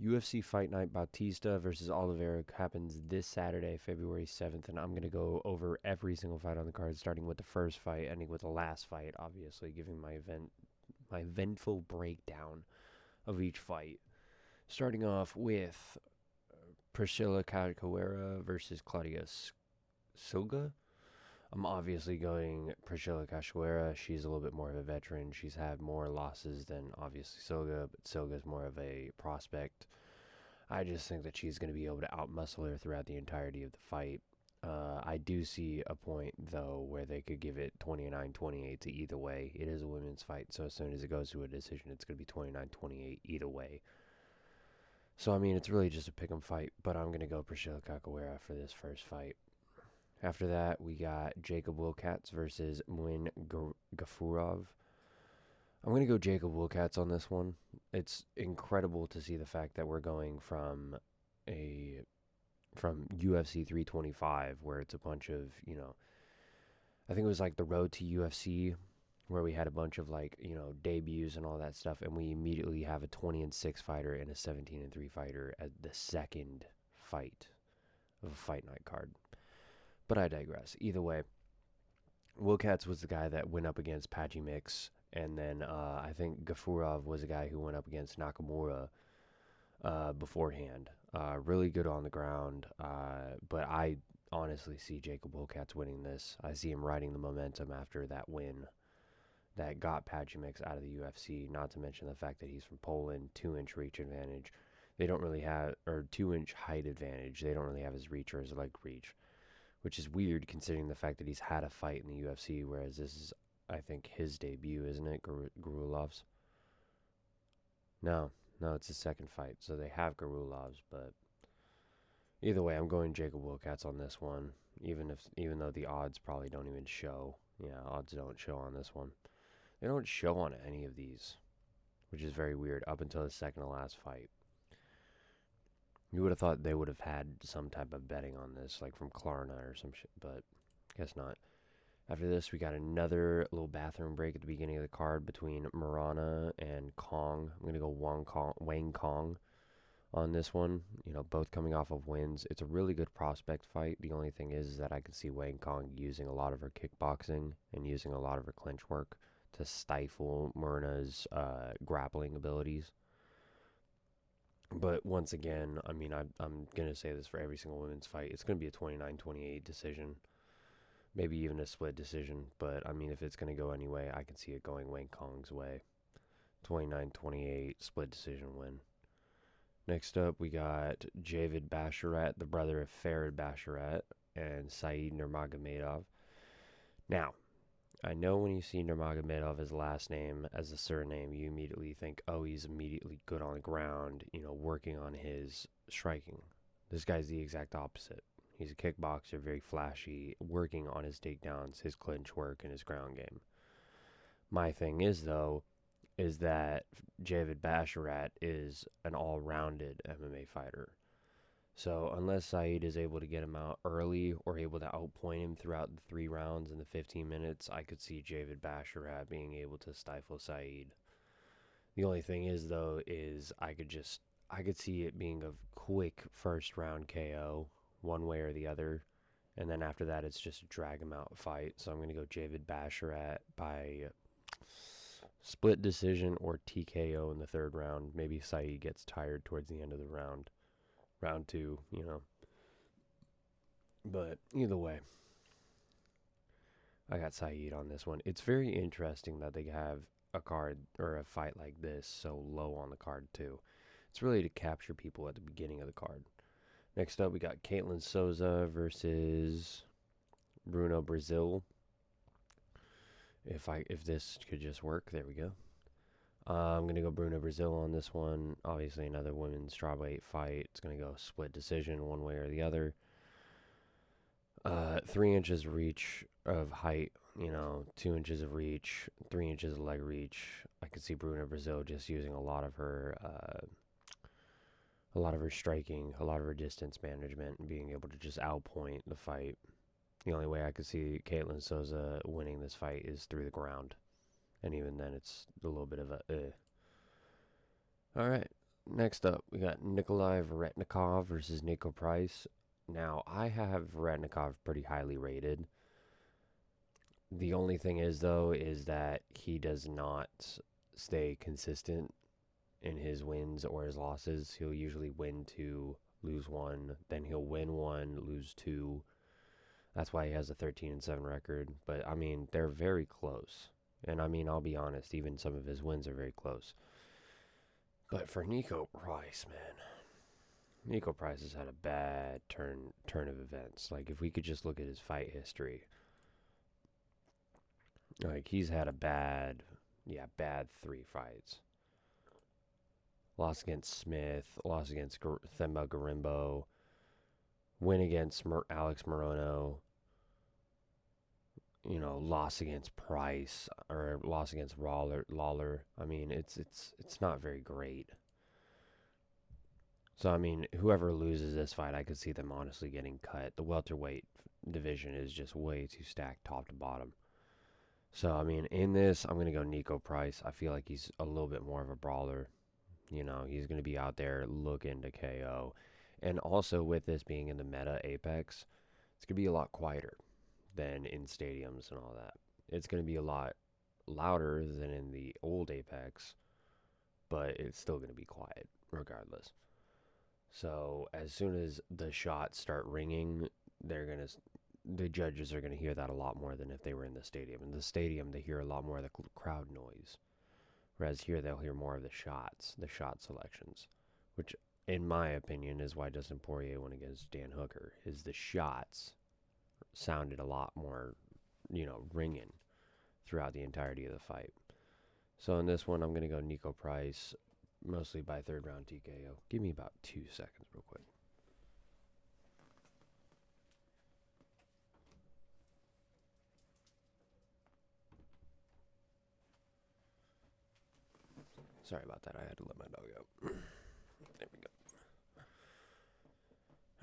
UFC Fight Night Bautista versus Oliveira happens this Saturday, February 7th, and I'm going to go over every single fight on the card, starting with the first fight, ending with the last fight, obviously, giving my eventful breakdown of each fight. Starting off with Priscilla Cachoeira versus Claudia Silga. I'm obviously going Priscilla Cachoeira. She's a little bit more of a veteran. She's had more losses than obviously Silga, but Silga's more of a prospect. I just think that she's going to be able to outmuscle her throughout the entirety of the fight. I do see a point, though, where they could give it 29-28 to either way. It is a women's fight, so as soon as it goes to a decision, it's going to be 29-28 either way. So, I mean, it's really just a pick 'em fight, but I'm going to go Priscilla Cachoeira for this first fight. After that, we got Jacob Wilcats versus Muin Gafurov. I'm going to go Jacob Wilcats on this one. It's incredible to see the fact that we're going from UFC 325, where it's a bunch of, I think it was like the road to UFC, where we had a bunch of debuts and all that stuff, and we immediately have a 20-6 fighter and a 17-3 fighter at the second fight of a fight night card. But I digress. Either way, Wilcats was the guy that went up against Paji Mix, and then I think Gafurov was the guy who went up against Nakamura beforehand. Really good on the ground, but I honestly see Jacob Wilcats winning this. I see him riding the momentum after that win that got Paji Mix out of the UFC, not to mention the fact that he's from Poland, 2-inch reach advantage. They don't really have, or 2-inch height advantage. They don't really have his reach or his leg reach, which is weird considering the fact that he's had a fight in the UFC, whereas this is, I think, his debut, isn't it? Garulov's? No, it's his second fight, so they have Garulov's, but either way, I'm going Jacob Wilcats on this one, even though the odds probably don't even show. Yeah, odds don't show on this one. They don't show on any of these, which is very weird, up until the second to last fight. You would have thought they would have had some type of betting on this, like from Klarna or some shit, but guess not. After this, we got another little bathroom break at the beginning of the card between Marana and Kong. I'm going to go Wang Kong on this one. Both coming off of wins. It's a really good prospect fight. The only thing is that I can see Wang Kong using a lot of her kickboxing and using a lot of her clinch work to stifle Marana's grappling abilities. But once again, I mean, I'm going to say this for every single women's fight. It's going to be a 29-28 decision. Maybe even a split decision. But, I mean, if it's going to go anyway, I can see it going Wang Kong's way. 29-28 split decision win. Next up, we got Javid Basharat, the brother of Farid Basharat, and Saeed Nurmagomedov. Now, I know when you see Nurmagomedov's last name as a surname, you immediately think, oh, he's immediately good on the ground, working on his striking. This guy's the exact opposite. He's a kickboxer, very flashy, working on his takedowns, his clinch work, and his ground game. My thing is, though, is that Javid Basharat is an all-rounded MMA fighter. So unless Saeed is able to get him out early or able to outpoint him throughout the 3 rounds and the 15 minutes, I could see Javid Basharat being able to stifle Saeed. The only thing is, though, is I could see it being a quick first round KO, one way or the other, and then after that it's just a drag him out fight. So I'm going to go Javid Basharat by split decision or TKO in the 3rd round. Maybe Saeed gets tired towards the end of the round. Round 2, But either way, I got Saeed on this one. It's very interesting that they have a card or a fight like this so low on the card, too. It's really to capture people at the beginning of the card. Next up, we got Caitlin Souza versus Bruno Brazil. If this could just work, there we go. I'm going to go Bruno Brazil on this one. Obviously, another women's strawweight fight. It's going to go split decision one way or the other. 3 inches reach of height, 2 inches of reach, 3 inches of leg reach. I could see Bruno Brazil just using a lot of her striking, a lot of her distance management, and being able to just outpoint the fight. The only way I could see Caitlin Souza winning this fight is through the ground. And even then, it's a little bit of a All right, Next up, we got Nikolai Varetnikov versus Nico Price. Now, I have Varetnikov pretty highly rated. The only thing is, though, is that he does not stay consistent in his wins or his losses. He'll usually win two, lose one, then he'll win one, lose two. That's why he has a 13-7 record. But I mean, they're very close. And I mean, I'll be honest, even some of his wins are very close. But for Nico Price, man, Nico Price has had a bad turn of events. Like if we could just look at his fight history, like he's had a bad three fights. Lost against Smith, lost against Themba Garimbo, win against Alex Morono, loss against Price or loss against Lawler. I mean, it's not very great. So I mean, whoever loses this fight, I could see them honestly getting cut. The welterweight division is just way too stacked top to bottom. So I mean, in this, I'm gonna go Nico Price. I feel like he's a little bit more of a brawler. He's gonna be out there looking to KO. And also with this being in the meta Apex, it's gonna be a lot quieter than in stadiums and all that. It's going to be a lot louder than in the old Apex, but it's still going to be quiet regardless. So as soon as the shots start ringing, the judges are going to hear that a lot more than if they were in the stadium. In the stadium, they hear a lot more of the crowd noise, whereas here they'll hear more of the shot selections, which in my opinion is why Dustin Poirier went against Dan Hooker. Is the shots sounded a lot more, ringing throughout the entirety of the fight. So in this one, I'm going to go Nico Price, mostly by third round TKO. Give me about 2 seconds real quick. Sorry about that. I had to let my dog out. There we go.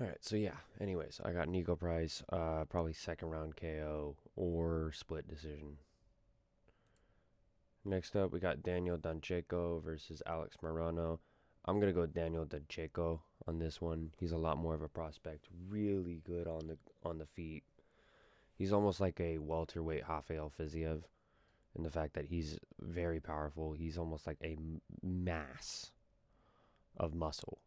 Alright, so yeah. Anyways, I got Nico Price, probably second round KO or split decision. Next up, we got Daniel Dancheco versus Alex Morono. I'm going to go Daniel Dancheco on this one. He's a lot more of a prospect. Really good on the feet. He's almost like a welterweight Rafael Fiziev in the fact that he's very powerful. He's almost like a mass of muscle.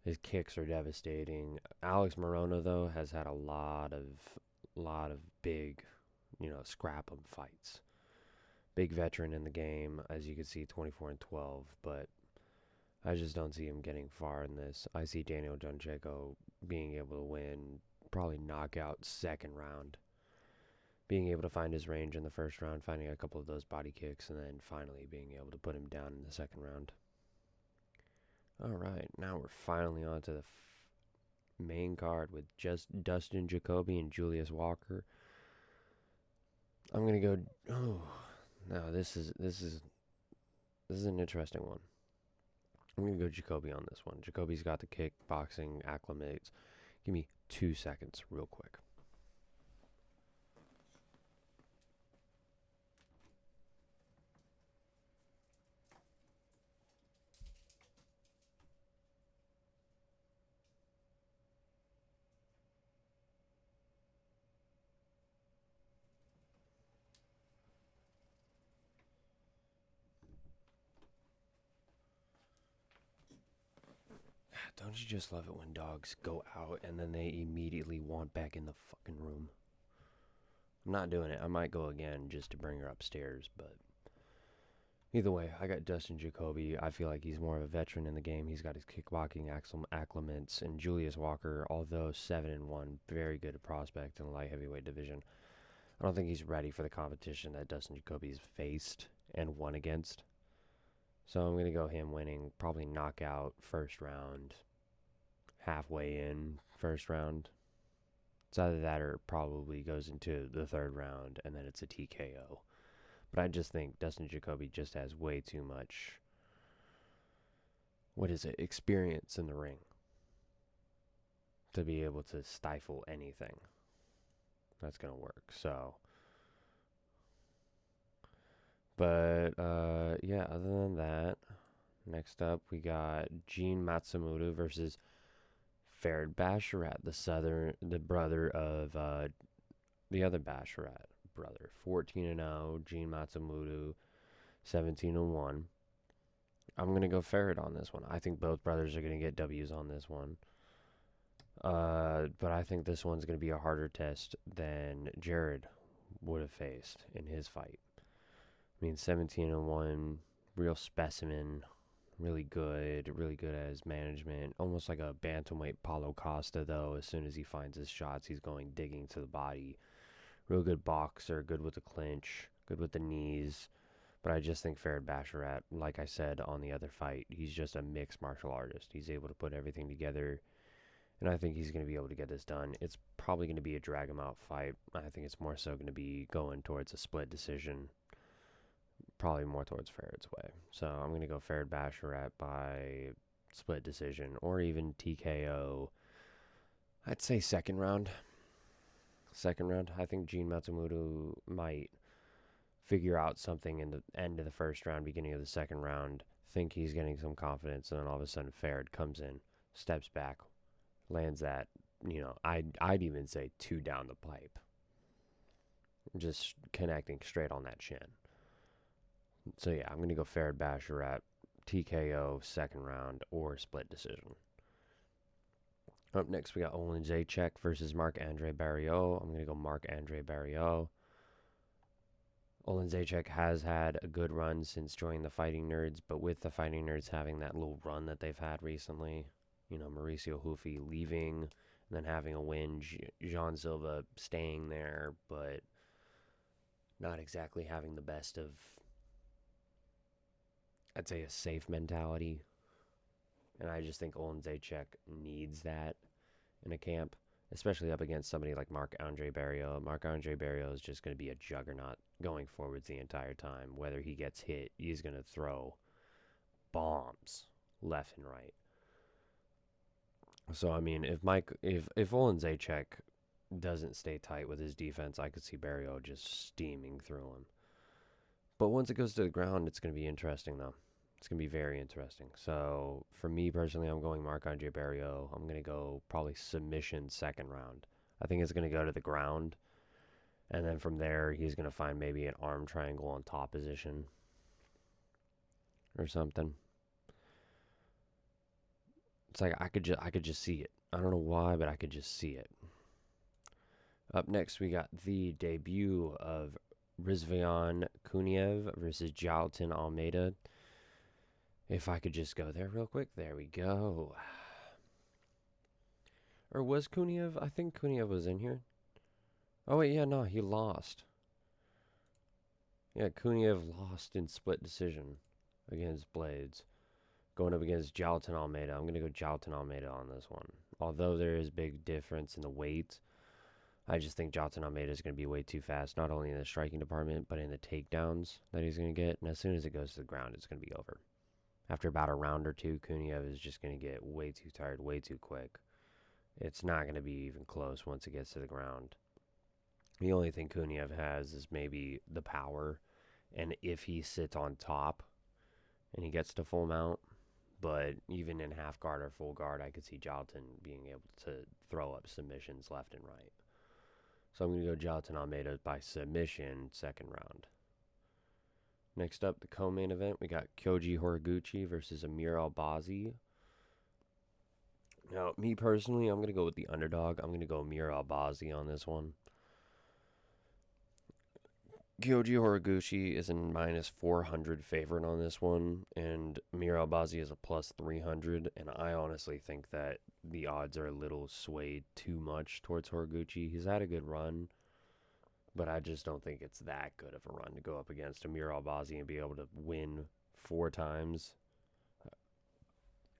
His kicks are devastating. Alex Morono, though, has had a lot of big, scrap 'em fights. Big veteran in the game, as you can see, 24-12, but I just don't see him getting far in this. I see Daniel Dancheco being able to win, probably knockout second round. Being able to find his range in the first round, finding a couple of those body kicks, and then finally being able to put him down in the second round. Alright, now we're finally on to the main card with just Dustin Jacoby and Julius Walker. I'm going to go... Oh, no, this is an interesting one. I'm going to go Jacoby on this one. Jacoby's got the kickboxing acclimates. Give me 2 seconds real quick. Don't you just love it when dogs go out and then they immediately want back in the fucking room? I'm not doing it. I might go again just to bring her upstairs, but either way, I got Dustin Jacoby. I feel like he's more of a veteran in the game. He's got his kickboxing acclimates, and Julius Walker, although 7-1, very good prospect in the light heavyweight division. I don't think he's ready for the competition that Dustin Jacoby's faced and won against. So I'm going to go him winning, probably knockout first round, halfway in first round. It's either that or it probably goes into the third round and then it's a TKO. But I just think Dustin Jacoby just has way too much, experience in the ring to be able to stifle anything that's going to work. So, but yeah, other than that, Next up, we got Gene Matsumoto versus Farid Basharat, the brother of the other Basharat brother. 14-0, Gene Matsumoto, 17-1. I'm gonna go Farid on this one. I think both brothers are gonna get W's on this one. But I think this one's gonna be a harder test than Jared would have faced in his fight. I mean, 17-1, real specimen, really good at his management. Almost like a bantamweight Paulo Costa, though. As soon as he finds his shots, he's going digging to the body. Real good boxer, good with the clinch, good with the knees. But I just think Farid Basharat, like I said on the other fight, he's just a mixed martial artist. He's able to put everything together, and I think he's going to be able to get this done. It's probably going to be a drag him out fight. I think it's more so going to be going towards a split decision, probably more towards Farid's way. So I'm going to go Farid Basharat by split decision or even TKO. I'd say second round. I think Gene Matsumoto might figure out something in the end of the first round, beginning of the second round, think he's getting some confidence, and then all of a sudden Farid comes in, steps back, lands that, I'd even say 2 down the pipe. Just connecting straight on that chin. So yeah, I'm going to go Farid Basharat, TKO, second round, or split decision. Up next, we got Olin Zaczek versus Marc-Andre Barriault. I'm going to go Marc-Andre Barriault. Olin Zaczek has had a good run since joining the Fighting Nerds, but with the Fighting Nerds having that little run that they've had recently, Mauricio Hufi leaving, and then having a win, Jean Silva staying there, but not exactly having the best of, I'd say, a safe mentality. And I just think Olin Zaczek needs that in a camp, especially up against somebody like Marc-Andre Barriault. Marc-Andre Barriault is just going to be a juggernaut going forwards the entire time. Whether he gets hit, he's going to throw bombs left and right. So, I mean, if Olin Zaczek doesn't stay tight with his defense, I could see Barriault just steaming through him. But once it goes to the ground, it's going to be interesting, though. It's going to be very interesting. So, for me personally, I'm going Marc-Andre Barriault. I'm going to go probably submission second round. I think it's going to go to the ground. And then from there, he's going to find maybe an arm triangle on top position or something. It's like I could just see it. I don't know why, but I could just see it. Up next, we got the debut of Rizvan Kuniev versus Jalton Almeida. If I could just go there real quick. There we go. Or was Kuniev? I think Kuniev was in here. Oh, wait, yeah, no, he lost. Yeah, Kuniev lost in split decision against Blades. Going up against Jalton Almeida. I'm going to go Jalton Almeida on this one. Although there is big difference in the weight, I just think Jalton Almeida is going to be way too fast, not only in the striking department, but in the takedowns that he's going to get. And as soon as it goes to the ground, it's going to be over. After about a round or two, Kuniev is just going to get way too tired, way too quick. It's not going to be even close once it gets to the ground. The only thing Kuniev has is maybe the power, and if he sits on top and he gets to full mount. But even in half guard or full guard, I could see Jalton being able to throw up submissions left and right. So I'm going to go Jalton Almeida by submission, second round. Next up, the co-main event, we got Kyoji Horiguchi versus Amir Albazi. Now, me personally, I'm going to go with the underdog. I'm going to go Amir Albazi on this one. Kyoji Horiguchi is a minus 400 favorite on this one, and Amir Albazi is a plus 300, and I honestly think that the odds are a little swayed too much towards Horiguchi. He's had a good run, but I just don't think it's that good of a run to go up against Amir Albazi and be able to win 4 times.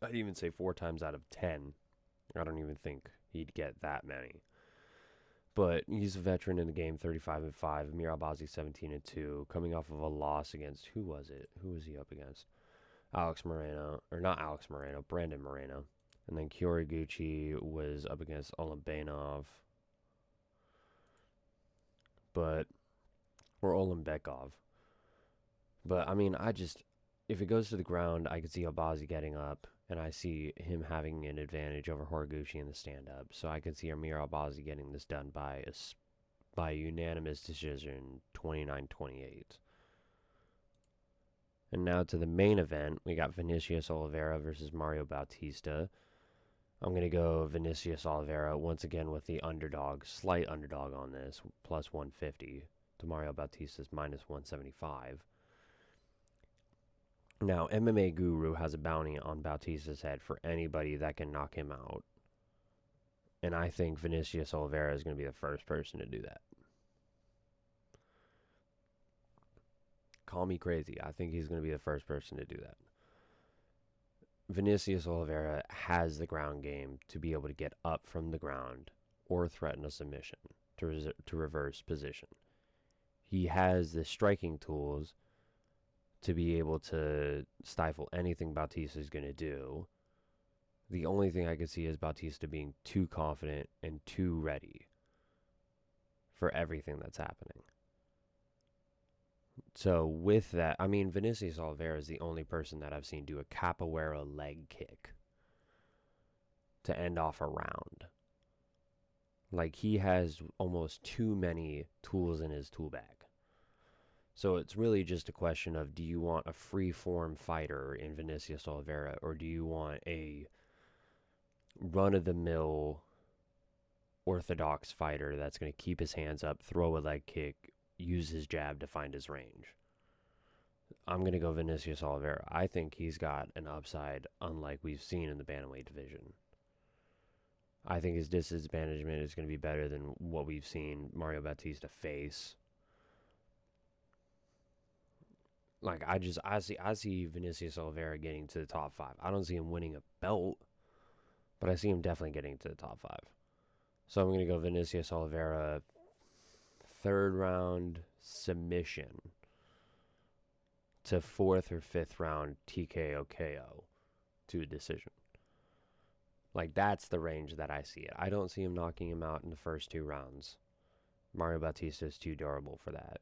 I'd even say 4 times out of 10. I don't even think he'd get that many. But he's a veteran in the game, 35-5. Amir Albazi, 17-2. Coming off of a loss against, who was it? Who was he up against? Alex Moreno. Or not Alex Moreno, Brandon Moreno. And then Horiguchi was up against Olimbenov. Or Olimbekov. But, I mean, if it goes to the ground, I could see Albazi getting up, and I see him having an advantage over Horiguchi in the stand-up. So I can see Amir Albazi getting this done by a unanimous decision, 29-28. And now to the main event, we got Vinicius Oliveira versus Mario Bautista. I'm going to go Vinicius Oliveira once again with the underdog, slight underdog on this, plus 150 to Mario Bautista's minus 175. Now, MMA Guru has a bounty on Bautista's head for anybody that can knock him out. And I think Vinicius Oliveira is going to be the first person to do that. Call me crazy. I think he's going to be the first person to do that. Vinicius Oliveira has the ground game to be able to get up from the ground or threaten a submission to reverse position. He has the striking tools to be able to stifle anything Bautista is going to do. The only thing I could see is Bautista being too confident and too ready for everything that's happening. So with that, I mean, Vinicius Oliveira is the only person that I've seen do a capoeira leg kick to end off a round. Like, he has almost too many tools in his tool bag. So it's really just a question of, do you want a free-form fighter in Vinicius Oliveira, or do you want a run-of-the-mill orthodox fighter that's going to keep his hands up, throw a leg kick, use his jab to find his range? I'm going to go Vinicius Oliveira. I think he's got an upside unlike we've seen in the bantamweight division. I think his disadvantagement is going to be better than what we've seen Mario Bautista face. Like, I see Vinicius Oliveira getting to the top 5. I don't see him winning a belt, but I see him definitely getting to the top 5. So I'm going to go Vinicius Oliveira, 3rd round submission to 4th or 5th round TKO KO to a decision. Like, that's the range that I see it. I don't see him knocking him out in the first 2 rounds. Mario Bautista is too durable for that.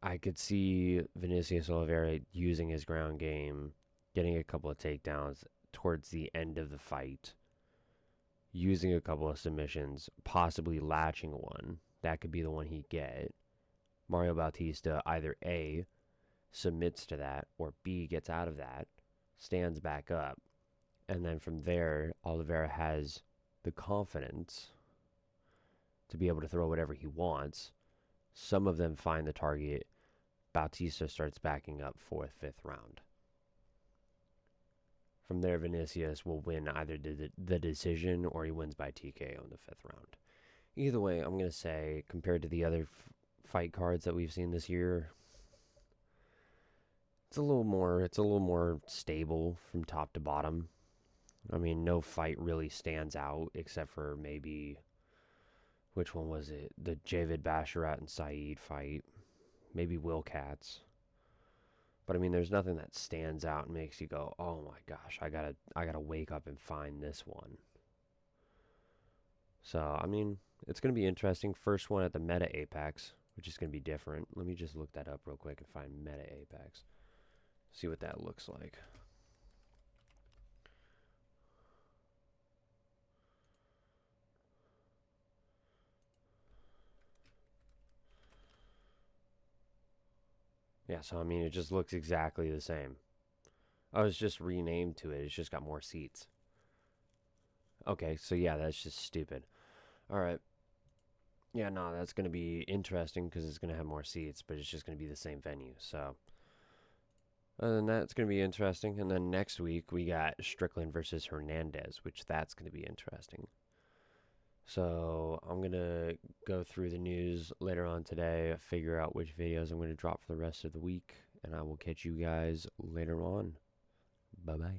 I could see Vinicius Oliveira using his ground game, getting a couple of takedowns towards the end of the fight, using a couple of submissions, possibly latching one. That could be the one he'd get. Mario Bautista either A, submits to that, or B, gets out of that, stands back up, and then from there, Oliveira has the confidence to be able to throw whatever he wants. Some of them find the target. Bautista starts backing up 4th, 5th round. From there, Vinicius will win either the decision or he wins by TKO in the 5th round. Either way, I'm going to say, compared to the other fight cards that we've seen this year, it's a little more stable from top to bottom. I mean, no fight really stands out except for maybe, which one was it? The Javid Basharat and Saeed fight. Maybe Will Katz. But I mean, there's nothing that stands out and makes you go, "Oh my gosh, I gotta wake up and find this one." So I mean, it's gonna be interesting. First one at the Meta Apex, which is gonna be different. Let me just look that up real quick and find Meta Apex. See what that looks like. Yeah, so I mean, it just looks exactly the same. Oh, it's just renamed to it. It's just got more seats. Okay, so yeah, that's just stupid. All right. Yeah, no, that's going to be interesting because it's going to have more seats, but it's just going to be the same venue. So, other than that, it's going to be interesting. And then next week, we got Strickland versus Hernandez, which that's going to be interesting. So, I'm going to go through the news later on today, figure out which videos I'm going to drop for the rest of the week, and I will catch you guys later on. Bye-bye.